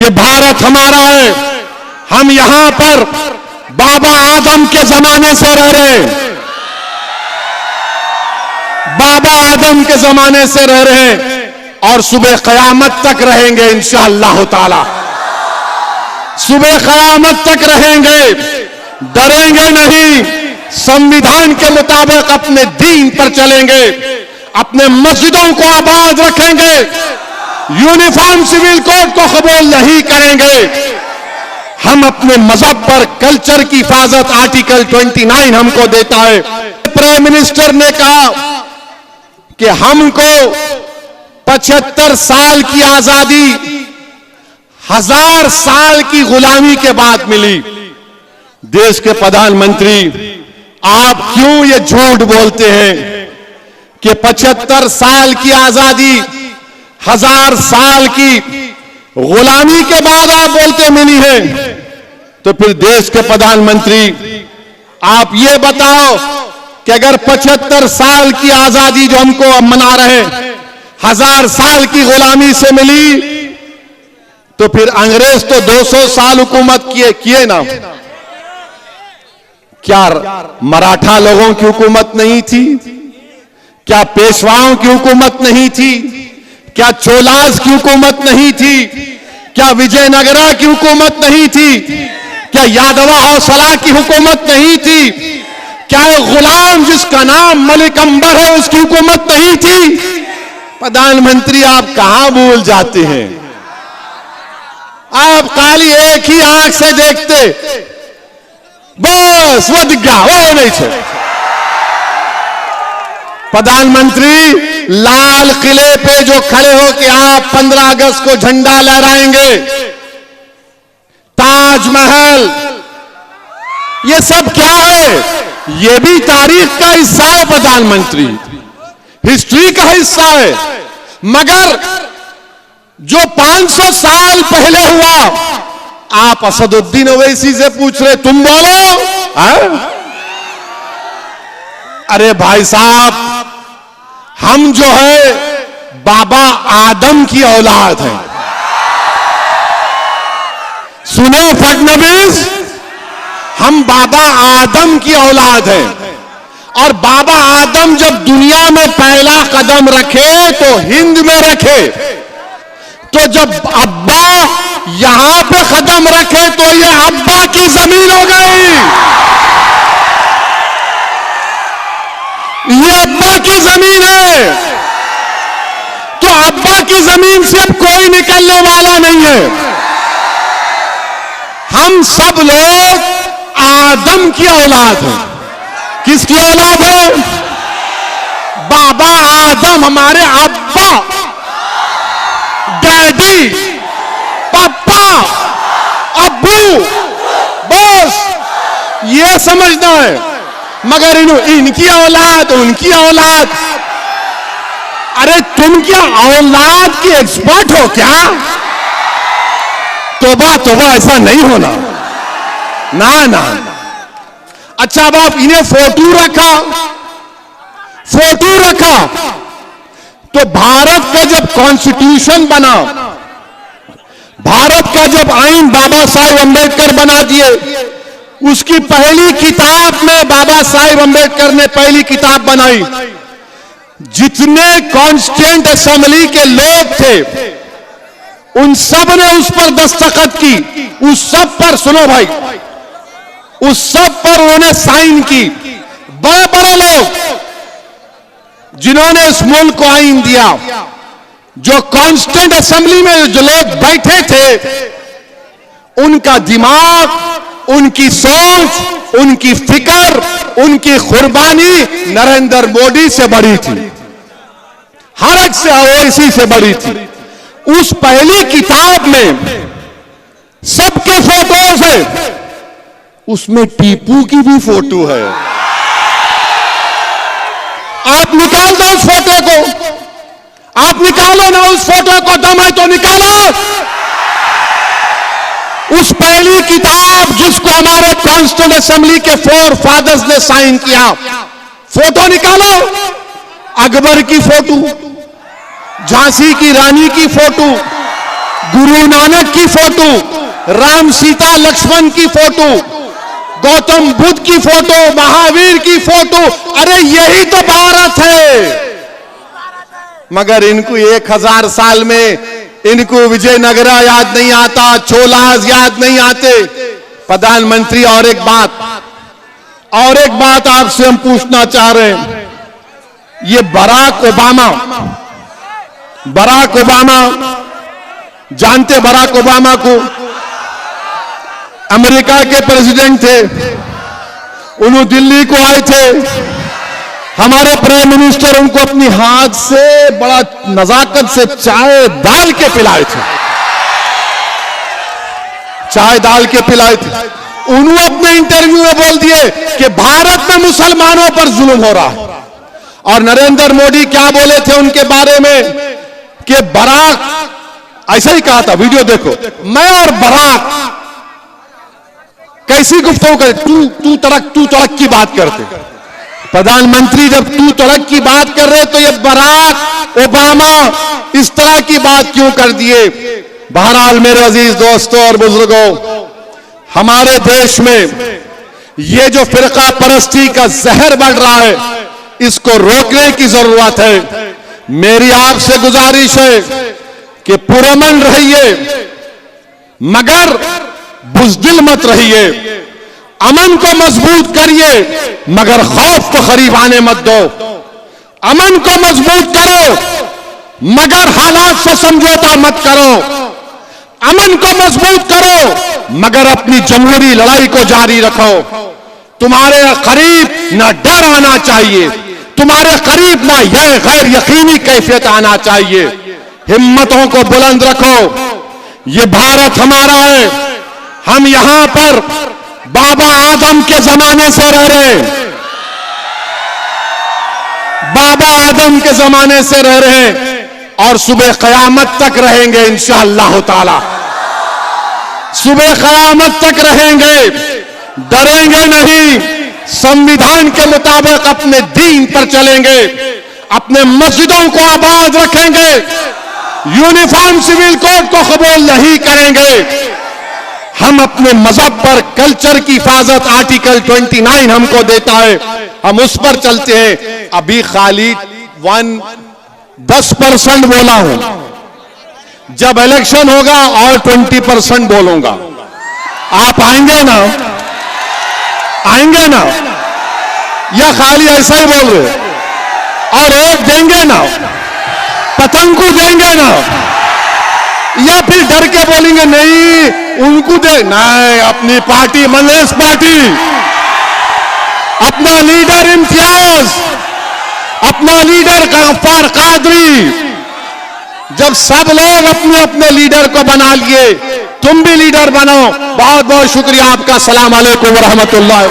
कि भारत हमारा है। हम यहां पर बाबा आदम के जमाने से रह रहे हैं, बाबा आदम के जमाने से रह रहे हैं और सुबह क़यामत तक रहेंगे इंशाअल्लाह ताला। सुबह क़यामत तक रहेंगे, डरेंगे नहीं, संविधान के मुताबिक अपने दीन पर चलेंगे, अपने मस्जिदों को आबाद रखेंगे, यूनिफॉर्म सिविल कोड को कबूल नहीं करेंगे। हम अपने मजहब पर कल्चर की हिफाजत आर्टिकल 29 हमको देता है। प्राइम मिनिस्टर ने कहा कि हमको 75 साल की आजादी 1000 साल की गुलामी के बाद मिली। देश के प्रधानमंत्री, आप क्यों ये झूठ बोलते हैं कि 75 साल की आजादी 1000 साल की गुलामी के बाद आप बोलते मिली है? तो फिर देश के प्रधानमंत्री, आप ये बताओ कि अगर 75 साल की आजादी जो हमको अब मना रहे 1000 साल की गुलामी से मिली, तो फिर अंग्रेज तो 200 साल हुकूमत किए ना? क्या मराठा लोगों की हुकूमत नहीं थी? क्या पेशवाओं की हुकूमत नहीं थी? क्या चोलास की हुकूमत नहीं थी? क्या विजयनगरा की हुकूमत नहीं थी? क्या यादवा हौसला की हुकूमत नहीं थी? क्या गुलाम जिसका नाम मलिक अंबर है उसकी हुकूमत नहीं थी? प्रधानमंत्री, आप कहां भूल जाते हैं? आप खाली एक ही आंख से देखते, बस वो दिख गया, वो नहीं थे। प्रधानमंत्री, लाल किले पे जो खड़े हो कि आप 15 अगस्त को झंडा लहराएंगे, ताजमहल, ये सब क्या है? ये भी तारीख का हिस्सा है प्रधानमंत्री, हिस्ट्री का हिस्सा है। मगर जो 500 साल पहले हुआ, आप असदुद्दीन ओवैसी से पूछ रहे, तुम बोलो है? अरे भाई साहब, हम जो है बाबा आदम की औलाद हैं। सुनो फडणवीस, हम बाबा आदम की औलाद हैं। और बाबा आदम जब दुनिया में पहला कदम रखे तो हिंद में रखे, तो जब अब्बा यहां पे कदम रखे तो ये अब्बा की जमीन हो गई, ये अब्बा की जमीन है। तो अब्बा की जमीन से अब कोई निकलने वाला नहीं है। हम सब लोग आदम की औलाद हैं। किसकी औलाद है? बाबा आदम, हमारे अब्बा, डैडी, पापा, अब्बू, बस ये समझना है। मगर इनकी औलाद, उनकी औलाद, अरे तुम क्या औलाद की एक्सपर्ट हो क्या? तोबा तोबा, ऐसा नहीं होना, ना ना। अच्छा, अब आप इन्हें फोटो रखा तो भारत का जब कॉन्स्टिट्यूशन बना, भारत का जब आईन बाबा साहेब अंबेडकर बना दिए, उसकी पहली किताब में बाबा साहेब अंबेडकर ने पहली किताब बनाई। जितने कॉन्स्टिट्यूएंट असेंबली के लोग थे उन सब ने उस पर दस्तखत की, उस सब पर, सुनो भाई, उस सब पर उन्होंने साइन की। बड़े बड़े लोग जिन्होंने इस मुल्क को आईन दिया, जो कॉन्स्टिट्यूएंट असेंबली में जो लोग बैठे थे, उनका दिमाग, उनकी सोच, उनकी फिक्र, उनकी कुर्बानी नरेंद्र मोदी से बड़ी थी, हर एक से, ओवैसी से बड़ी थी। उस पहली किताब में सबके फोटोज है, उसमें टीपू की भी फोटो है। आप निकाल दो उस फोटो को, आप निकालो ना उस फोटो को, दम है तो निकालो। उस पहली किताब जिसको हमारे कॉन्स्टिट्यूएंट असेंबली के 4 फादर्स ने साइन किया, फोटो निकालो। अकबर की फोटो, झांसी की रानी की फोटो, गुरु नानक की फोटो, राम सीता लक्ष्मण की फोटो, गौतम बुद्ध की फोटो, महावीर की फोटो। अरे यही तो भारत है। मगर इनको 1000 साल में इनको विजयनगरा याद नहीं आता, चोलास याद नहीं आते। प्रधानमंत्री और एक बात आपसे हम पूछना चाह रहे हैं। ये बराक ओबामा जानते? बराक ओबामा को अमेरिका के प्रेसिडेंट थे। उन्होंने दिल्ली को आए थे, हमारे प्राइम मिनिस्टर उनको अपनी हाथ से बड़ा नजाकत से चाय डाल के पिलाए थे, चाय डाल के पिलाए थे। उन्होंने अपने इंटरव्यू में बोल दिए कि भारत में मुसलमानों पर जुल्म हो रहा है। और नरेंद्र मोदी क्या बोले थे उनके बारे में कि बराक, ऐसा ही कहा था, वीडियो देखो, मैं और बराक कैसी गुफ्तगू करे, तू तड़क की बात करते। प्रधानमंत्री जब तू तड़क की बात कर रहे तो ये बराक ओबामा इस तरह की बात क्यों कर दिए? बहरहाल मेरे अजीज दोस्तों और बुजुर्गों, हमारे देश में ये जो फिरका परस्ती का जहर बढ़ रहा है, इसको रोकने की जरूरत है। मेरी आपसे गुजारिश है कि पुरअमन रहिए मगर बुज़दिल मत रहिए। अमन को मजबूत करिए मगर खौफ को करीब आने मत दो। अमन को मजबूत करो मगर हालात से समझौता मत करो। अमन को मजबूत करो मगर अपनी जमहूरी लड़ाई को जारी रखो। तुम्हारे करीब ना डर आना चाहिए, तुम्हारे करीब ना यह गैर यकीनी कैफियत आना चाहिए। हिम्मतों को बुलंद रखो। ये भारत हमारा है। हम यहां पर बाबा आदम के जमाने से रह रहे हैं, बाबा आदम के जमाने से रह रहे हैं और सुबह कयामत तक रहेंगे इंशाअल्लाह ताला। सुबह कयामत तक रहेंगे, डरेंगे नहीं। संविधान के मुताबिक अपने दीन पर चलेंगे, अपने मस्जिदों को आबाद रखेंगे, यूनिफॉर्म सिविल कोड को कबूल नहीं करेंगे। हम अपने मजहब पर, कल्चर की हिफाजत आर्टिकल 29 हमको देता है, हम उस पर चलते हैं। अभी खाली 10% बोला हूं, जब इलेक्शन होगा और 20% बोलूंगा। आप आएंगे ना? आएंगे ना? या खाली ऐसा ही बोल रहे? और वोट देंगे ना? पतंग को देंगे ना? या फिर डर के बोलेंगे नहीं उनको दे? नहीं, अपनी पार्टी मलेस पार्टी, अपना लीडर इम्तियाज, अपना लीडर गफ्फार कादरी। जब सब लोग अपने अपने लीडर को बना लिए, तुम भी लीडर बनो। बहुत बहुत शुक्रिया आपका। सलाम अलैकुम व रहमतुल्लाह।